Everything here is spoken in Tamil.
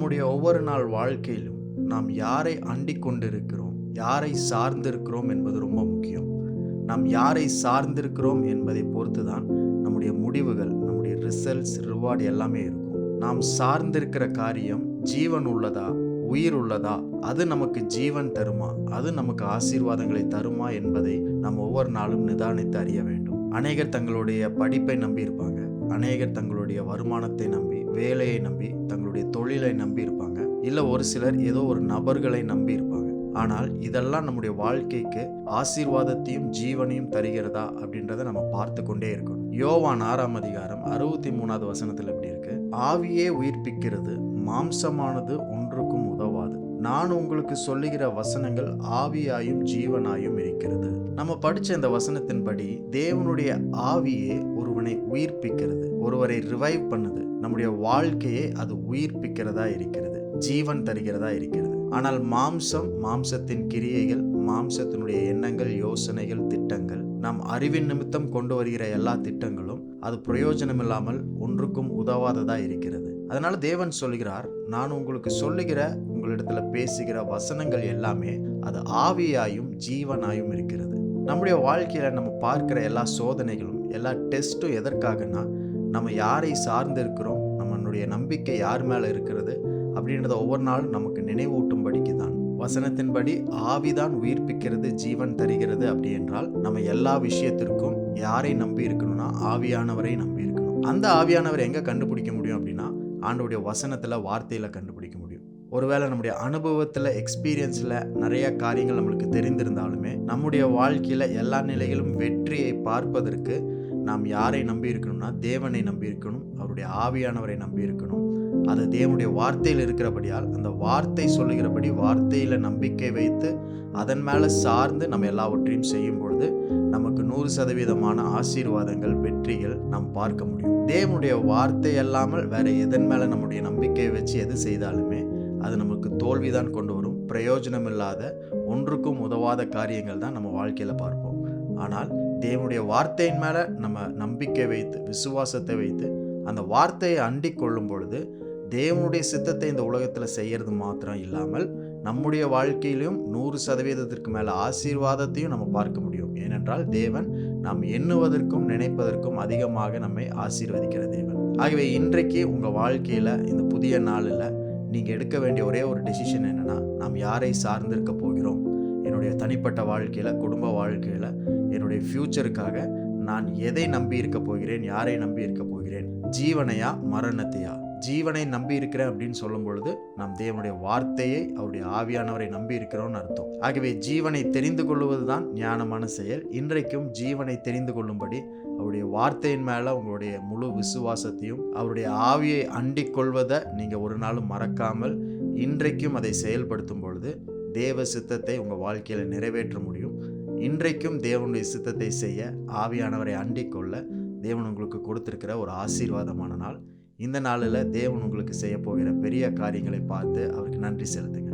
நம்முடைய ஒவ்வொரு நாள் வாழ்க்கையிலும் நாம் யாரை அண்டிக் கொண்டிருக்கிறோம், யாரை சார்ந்திருக்கிறோம் என்பது ரொம்ப முக்கியம். நாம் யாரை சார்ந்திருக்கிறோம் என்பதை பொறுத்து தான் நம்முடைய முடிவுகள், நம்முடைய ரிசல்ட்ஸ், ரிவார்டு எல்லாமே இருக்கும். நாம் சார்ந்திருக்கிற காரியம் ஜீவன் உள்ளதா, உயிர் உள்ளதா, அது நமக்கு ஜீவன் தருமா, அது நமக்கு ஆசீர்வாதங்களை தருமா என்பதை நாம் ஒவ்வொரு நாளும் நிதானித்து அறிய வேண்டும். அநேகர் தங்களுடைய படிப்பை நம்பி இருப்பாங்க, அநேகர் தங்களுடைய வருமானத்தை நம்பி, வேலையை நம்பி, தங்களுடைய தொழிலை நம்பி இருப்பாங்க. இல்லை ஒரு சிலர் ஏதோ ஒரு நபர்களை நம்பி இருப்பாங்க. ஆனால் இதெல்லாம் நம்முடைய வாழ்க்கைக்கு ஆசீர்வாதத்தையும் ஜீவனையும் தருகிறதா அப்படின்றத நம்ம பார்த்து கொண்டே இருக்கணும். யோவான் 6ஆம் அதிகாரம் 63வது வசனத்தில் எப்படி இருக்கு? ஆவியே உயிர்ப்பிக்கிறது, மாம்சமானது ஒன்றுக்கும் உதவாது. நான் உங்களுக்கு சொல்லுகிற வசனங்கள் ஆவியாயும் ஜீவனாயும் இருக்கிறது. நம்ம படிச்ச இந்த வசனத்தின்படி தேவனுடைய ஆவியே ஒருவனை உயிர்ப்பிக்கிறது, ஒருவரை ரிவைவ் பண்ணுது. நம்முடைய வாழ்க்கையை அது உயிர்ப்பிக்கிறதா இருக்கிறது, ஜீவன் தருகிறதா இருக்கிறது. ஆனால் மாம்சம், மாம்சத்தின் கிரியைகள், மாம்சத்தினுடைய எண்ணங்கள், யோசனைகள், திட்டங்கள், நாம் அறிவின் நிமித்தம் கொண்டு வருகிற எல்லா திட்டங்களும் அது பிரயோஜனம் இல்லாமல் ஒன்றுக்கும் உதவாததா இருக்கிறது. அதனால தேவன் சொல்கிறார், நான் உங்களுக்கு சொல்லுகிற, உங்களிடத்துல பேசுகிற வசனங்கள் எல்லாமே அது ஆவியாயும் ஜீவனாயும் இருக்கிறது. நம்முடைய வாழ்க்கையில நம்ம பார்க்கிற எல்லா சோதனைகளும், எல்லா டெஸ்ட்டும் எதற்காகனா, நம்ம யாரை சார்ந்து இருக்கிறோம், நம்மளுடைய நம்பிக்கை யார் மேல இருக்கிறது அப்படின்றத ஒவ்வொரு நாளும் நமக்கு நினைவூட்டும்படிக்கு தான். வசனத்தின்படி ஆவிதான் உயிர்ப்பிக்கிறது, ஜீவன் தருகிறது. அப்படி என்றால் நம்ம எல்லா விஷயத்திற்கும் யாரை நம்பி இருக்கணும்னா ஆவியானவரை நம்பி இருக்கணும். அந்த ஆவியானவரை எங்க கண்டுபிடிக்க முடியும் அப்படின்னா ஆண்டவருடைய வசனத்துல, வார்த்தையில கண்டுபிடிக்க முடியும். ஒருவேளை நம்முடைய அனுபவத்துல, எக்ஸ்பீரியன்ஸ்ல நிறைய காரியங்கள் நம்மளுக்கு தெரிந்திருந்தாலுமே நம்முடைய வாழ்க்கையில எல்லா நிலைகளும் வெற்றியை பார்ப்பதற்கு நாம் யாரை நம்பி இருக்கணும்னா தேவனை நம்பி இருக்கணும், அவருடைய ஆவியானவரை நம்பி இருக்கணும். அது தேவனுடைய வார்த்தையில் இருக்கிறபடியால் அந்த வார்த்தை சொல்லுகிறபடி வார்த்தையில நம்பிக்கை வைத்து அதன் மேல சார்ந்து நம்ம எல்லாவற்றையும் செய்யும் பொழுது நமக்கு 100% ஆசீர்வாதங்கள், வெற்றிகள் நாம் பார்க்க முடியும். தேவனுடைய வார்த்தை அல்லாமல் வேற எதன் மேல நம்முடைய நம்பிக்கையை வச்சு எது செய்தாலுமே அது நமக்கு தோல்விதான் கொண்டு வரும். பிரயோஜனம் இல்லாத, ஒன்றுக்கும் உதவாத காரியங்கள் தான் நம்ம வாழ்க்கையில பார்ப்போம். ஆனால் தேவனுடைய வார்த்தையின் மேல நம்ம நம்பிக்கை வைத்து, விசுவாசத்தை வைத்து அந்த வார்த்தையை அண்டிக் கொள்ளும் பொழுது தேவனுடைய சித்தத்தை இந்த உலகத்தில் செய்யறது மாத்திரம் இல்லாமல் நம்முடைய வாழ்க்கையிலும் 100%க்கு மேல ஆசீர்வாதத்தையும் நம்ம பார்க்க முடியும். ஏனென்றால் தேவன் நாம் எண்ணுவதற்கும் நினைப்பதற்கும் அதிகமாக நம்மை ஆசீர்வதிக்கிற தேவன். ஆகவே இன்றைக்கு உங்க வாழ்க்கையில, இந்த புதிய நாளில் நீங்க எடுக்க வேண்டிய ஒரே ஒரு டெசிஷன் என்னன்னா, நாம் யாரை சார்ந்திருக்க போகிறோம். என்னுடைய தனிப்பட்ட வாழ்க்கையில, குடும்ப வாழ்க்கையில, என்னுடைய ஃபியூச்சருக்காக நான் எதை நம்பி இருக்க போகிறேன், யாரை நம்பி இருக்க போகிறேன், ஜீவனையா மரணத்தையா? ஜீவனை நம்பி இருக்கிறேன் அப்படின்னு சொல்லும் பொழுது நாம் தேவனுடைய வார்த்தையை, அவருடைய ஆவியானவரை நம்பி இருக்கிறோம்னு அர்த்தம். ஆகவே ஜீவனை தெரிந்து கொள்வதுதான் ஞானமான செயல். இன்றைக்கும் ஜீவனை தெரிந்து கொள்ளும்படி அவருடைய வார்த்தையின் மேல உங்களுடைய முழு விசுவாசத்தையும், அவருடைய ஆவியை அண்டிக் கொள்வதை நீங்க ஒரு நாளும் மறக்காமல் இன்றைக்கும் அதை செயல்படுத்தும் பொழுது தேவ சித்தத்தை உங்க வாழ்க்கையில நிறைவேற்ற முடியும். இன்றைக்கும் தேவனுடைய சித்தத்தை செய்ய, ஆவியானவரை அண்டிக் கொள்ள தேவன் உங்களுக்கு கொடுத்திருக்கிற ஒரு ஆசீர்வாதமான நாள். இந்த நாளில் தேவன் உங்களுக்கு செய்ய போகிற பெரிய காரியங்களை பார்த்து அவருக்கு நன்றி செலுத்துங்க.